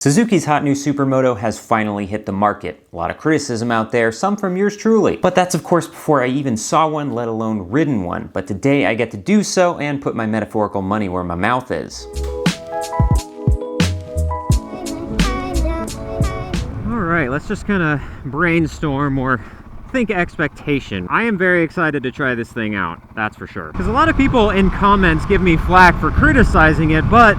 Suzuki's hot new Supermoto has finally hit the market. A lot of criticism out there, some from yours truly. But that's of course before I even saw one, let alone ridden one. But today I get to do so and put my metaphorical money where my mouth is. Alright, let's just kind of brainstorm or think expectation. I am very excited to try this thing out, that's for sure. Because a lot of people in comments give me flack for criticizing it, but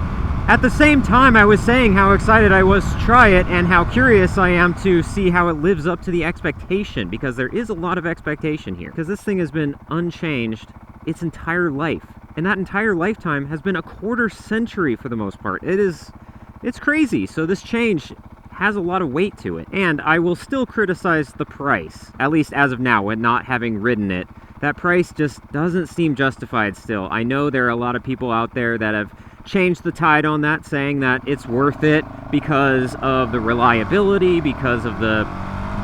at the same time, I was saying how excited I was to try it and how curious I am to see how it lives up to the expectation, because there is a lot of expectation here. Because this thing has been unchanged its entire life, and that entire lifetime has been a quarter century for the most part. It's crazy. So this change has a lot of weight to it, and I will still criticize the price, at least as of now, when not having ridden it. That price just doesn't seem justified still. I know there are a lot of people out there that have changed the tide on that, saying that it's worth it because of the reliability, because of the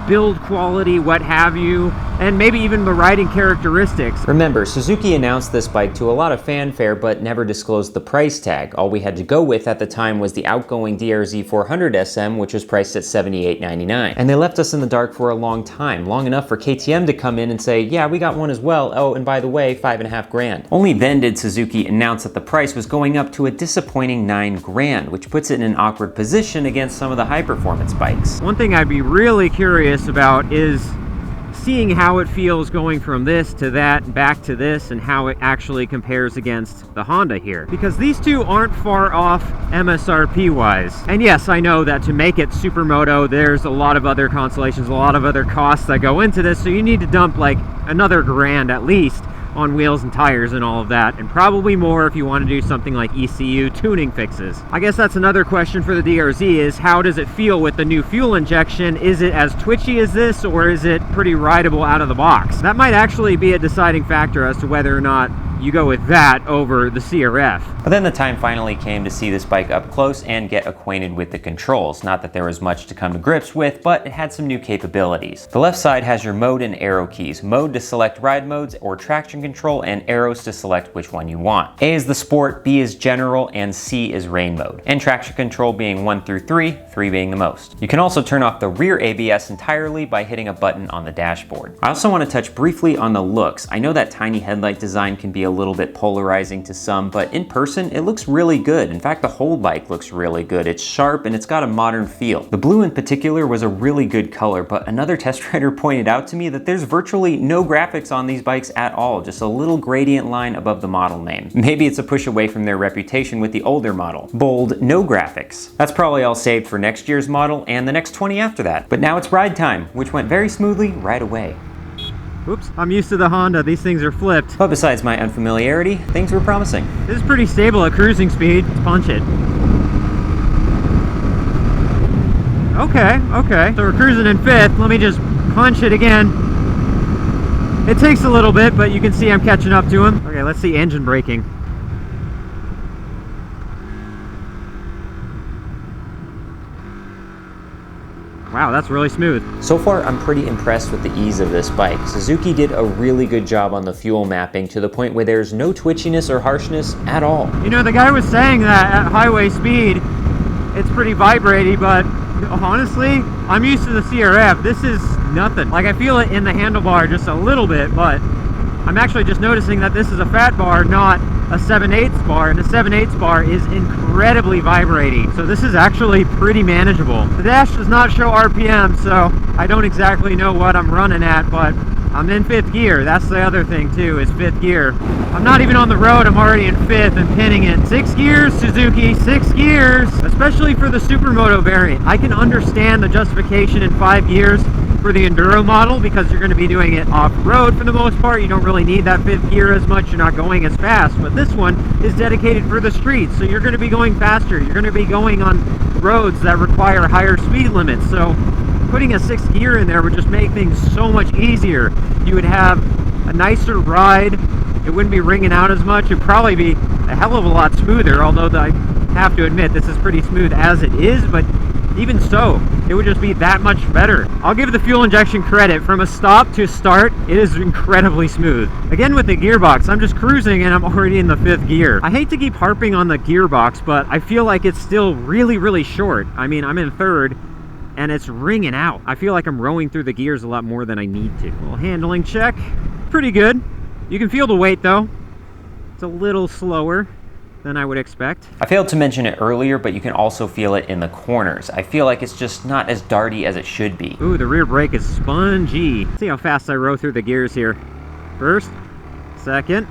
build quality, what have you, and maybe even the riding characteristics. Remember, Suzuki announced this bike to a lot of fanfare but never disclosed the price tag. All we had to go with at the time was the outgoing DRZ 400 SM, which was priced at $78.99. And they left us in the dark for a long time, long enough for KTM to come in and say, yeah, we got one as well. Oh, and by the way, $5.5 grand. Only then did Suzuki announce that the price was going up to a disappointing $9 grand, which puts it in an awkward position against some of the high-performance bikes. One thing I'd be really curious about is seeing how it feels going from this to that, back to this, and how it actually compares against the Honda here. Because these two aren't far off MSRP wise. And yes, I know that to make it Supermoto, there's a lot of other constellations, a lot of other costs that go into this, so you need to dump like another grand at least on wheels and tires and all of that, and probably more if you want to do something like ECU tuning fixes. I guess that's another question for the DRZ is how does it feel with the new fuel injection? Is it as twitchy as this, or is it pretty rideable out of the box? That might actually be a deciding factor as to whether or not you go with that over the CRF. But then the time finally came to see this bike up close and get acquainted with the controls. Not that there was much to come to grips with, but it had some new capabilities. The left side has your mode and arrow keys. Mode to select ride modes or traction control, and arrows to select which one you want. A is the sport, B is general, and C is rain mode. And traction control being 1 through 3, 3 being the most. You can also turn off the rear ABS entirely by hitting a button on the dashboard. I also want to touch briefly on the looks. I know that tiny headlight design can be a little bit polarizing to some, but in person it looks really good. In fact, the whole bike looks really good. It's sharp and it's got a modern feel. The blue in particular was a really good color, but another test rider pointed out to me that there's virtually no graphics on these bikes at all, just a little gradient line above the model name. Maybe it's a push away from their reputation with the older model. Bold, no graphics. That's probably all saved for next year's model and the next 20 after that. But now it's ride time, which went very smoothly right away. Oops, I'm used to the Honda. These things are flipped. But besides my unfamiliarity, things were promising. This is pretty stable at cruising speed. Let's punch it. Okay. So we're cruising in 5th. Let me just punch it again. It takes a little bit, but you can see I'm catching up to him. Okay, let's see engine braking. Wow, that's really smooth. So far, I'm pretty impressed with the ease of this bike. Suzuki did a really good job on the fuel mapping to the point where there's no twitchiness or harshness at all. You know, the guy was saying that at highway speed, it's pretty vibrating, but honestly, I'm used to the CRF. This is nothing. Like, I feel it in the handlebar just a little bit, but I'm actually just noticing that this is a fat bar, not a 7/8 bar, and the 7/8 bar is incredibly vibrating. So this is actually pretty manageable. The dash does not show RPM, so I don't exactly know what I'm running at, but I'm in 5th gear. That's the other thing too, is 5th gear. I'm not even on the road, I'm already in 5th and pinning it. 6 gears, Suzuki, 6 gears, especially for the Supermoto variant. I can understand the justification in 5 gears for the Enduro model because you're going to be doing it off-road for the most part. You don't really need that 5th gear as much. You're not going as fast. But this one is dedicated for the streets, so you're going to be going faster. You're going to be going on roads that require higher speed limits. So putting a 6th gear in there would just make things so much easier. You would have a nicer ride. It wouldn't be ringing out as much. It'd probably be a hell of a lot smoother, although I have to admit this is pretty smooth as it is, but even so, it would just be that much better. I'll give the fuel injection credit. From a stop to start, it is incredibly smooth. Again, with the gearbox, I'm just cruising and I'm already in the 5th gear. I hate to keep harping on the gearbox, but I feel like it's still really, really short. I mean, I'm in 3rd and it's ringing out. I feel like I'm rowing through the gears a lot more than I need to. Little handling check, pretty good. You can feel the weight though. It's a little slower than I would expect. I failed to mention it earlier, but you can also feel it in the corners. I feel like it's just not as darty as it should be. Ooh, the rear brake is spongy. Let's see how fast I row through the gears here. 1st, 2nd,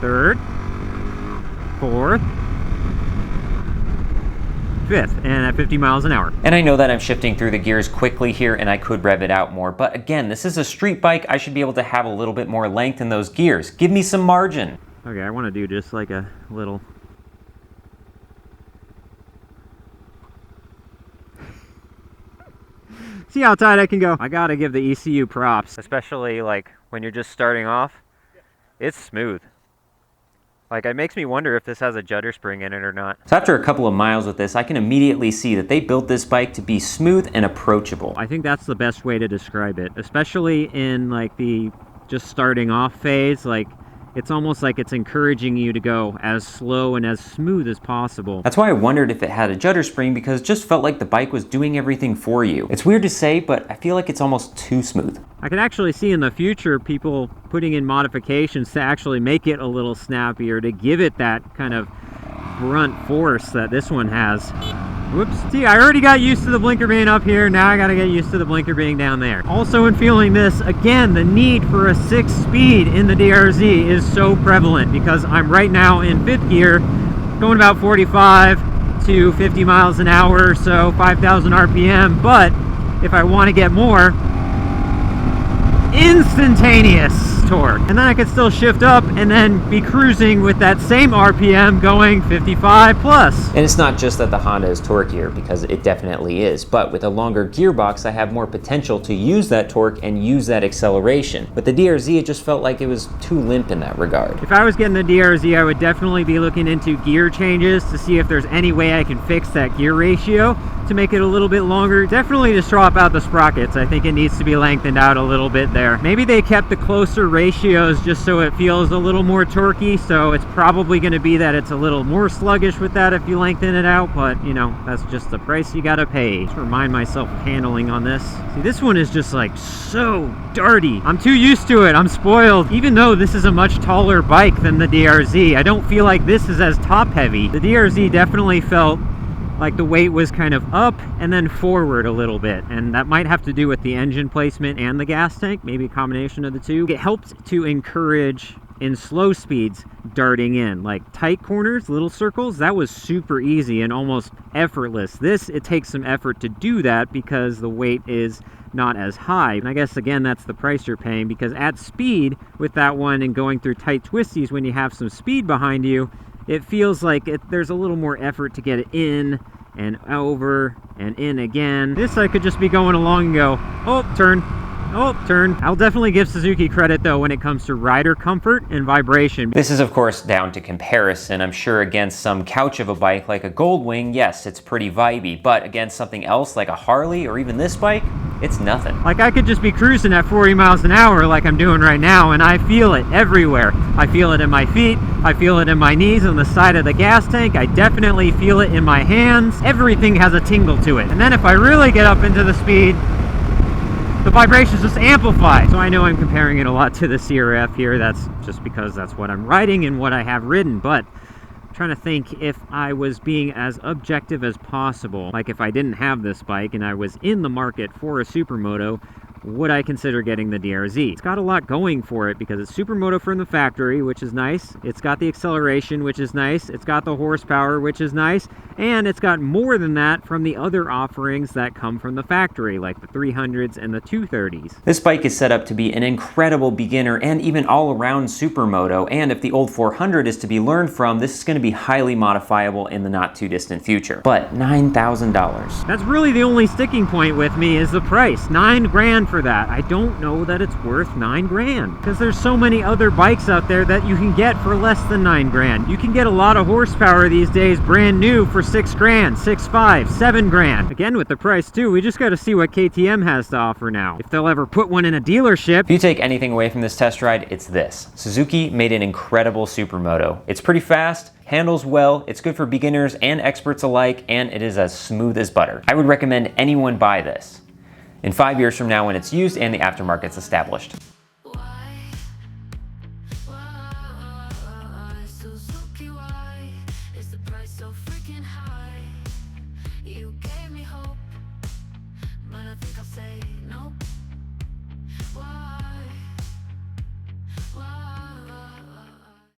3rd, 4th, 5th, and at 50 miles an hour. And I know that I'm shifting through the gears quickly here and I could rev it out more, but again, this is a street bike. I should be able to have a little bit more length in those gears. Give me some margin. Okay, I want to do just like a little... See how tight I can go? I gotta give the ECU props, especially like when you're just starting off. It's smooth. Like, it makes me wonder if this has a judder spring in it or not. So after a couple of miles with this, I can immediately see that they built this bike to be smooth and approachable. I think that's the best way to describe it, especially in like the just starting off phase. Like, it's almost like it's encouraging you to go as slow and as smooth as possible. That's why I wondered if it had a judder spring, because it just felt like the bike was doing everything for you. It's weird to say, but I feel like it's almost too smooth. I can actually see in the future people putting in modifications to actually make it a little snappier, to give it that kind of brunt force that this one has. Whoops. See, I already got used to the blinker being up here. Now I gotta get used to the blinker being down there. Also, in feeling this, again, the need for a 6-speed in the DRZ is so prevalent, because I'm right now in 5th gear, going about 45 to 50 miles an hour, so 5,000 RPM. But if I want to get more, instantaneous torque, and then I could still shift up and then be cruising with that same RPM going 55 plus. And it's not just that the Honda is torquier, because it definitely is, but with a longer gearbox I have more potential to use that torque and use that acceleration. With the DRZ, it just felt like it was too limp in that regard. If I was getting the DRZ, I would definitely be looking into gear changes to see if there's any way I can fix that gear ratio to make it a little bit longer. Definitely to swap out the sprockets. I think it needs to be lengthened out a little bit there. Maybe they kept the closer ratios just so it feels a little more torquey, so it's probably going to be that it's a little more sluggish with that if you lengthen it out, but you know, that's just the price you gotta pay. Just remind myself of handling on this. See, this one is just like so darty. I'm too used to it. I'm spoiled. Even though this is a much taller bike than the DRZ, I don't feel like this is as top heavy. The DRZ definitely felt like the weight was kind of up and then forward a little bit, and that might have to do with the engine placement and the gas tank, maybe a combination of the two. It helped to encourage in slow speeds darting in, like tight corners, little circles. That was super easy and almost effortless. This, it takes some effort to do that because the weight is not as high, and I guess again that's the price you're paying, because at speed with that one and going through tight twisties, when you have some speed behind you, it feels like there's a little more effort to get it in and over and in again. This I could just be going along and go, oh, turn, oh, turn. I'll definitely give Suzuki credit though when it comes to rider comfort and vibration. This is of course down to comparison. I'm sure against some couch of a bike like a Goldwing, yes, it's pretty vibey, but against something else like a Harley or even this bike, it's nothing. Like I could just be cruising at 40 miles an hour like I'm doing right now, and I feel it everywhere. I feel it in my feet, I feel it in my knees, on the side of the gas tank. I definitely feel it in my hands. Everything has a tingle to it. And then if I really get up into the speed, the vibrations just amplify. So I know I'm comparing it a lot to the CRF here. That's just because that's what I'm riding and what I have ridden, but I'm trying to think if I was being as objective as possible. Like if I didn't have this bike and I was in the market for a supermoto, would I consider getting the DRZ? It's got a lot going for it because it's supermoto from the factory, which is nice. It's got the acceleration, which is nice. It's got the horsepower, which is nice. And it's got more than that from the other offerings that come from the factory, like the 300s and the 230s. This bike is set up to be an incredible beginner and even all-around supermoto, and if the old 400 is to be learned from, this is going to be highly modifiable in the not-too-distant future. But $9,000. That's really the only sticking point with me, is the price. $9 grand for that. I don't know that it's worth 9 grand, because there's so many other bikes out there that you can get for less than 9 grand. You can get a lot of horsepower these days brand new for 6 grand, 6.5, 7 grand. Again, with the price too, we just got to see what KTM has to offer now. If they'll ever put one in a dealership. If you take anything away from this test ride, it's this. Suzuki made an incredible supermoto. It's pretty fast, handles well, it's good for beginners and experts alike, and it is as smooth as butter. I would recommend anyone buy this in 5 years from now when it's used and the aftermarket's established.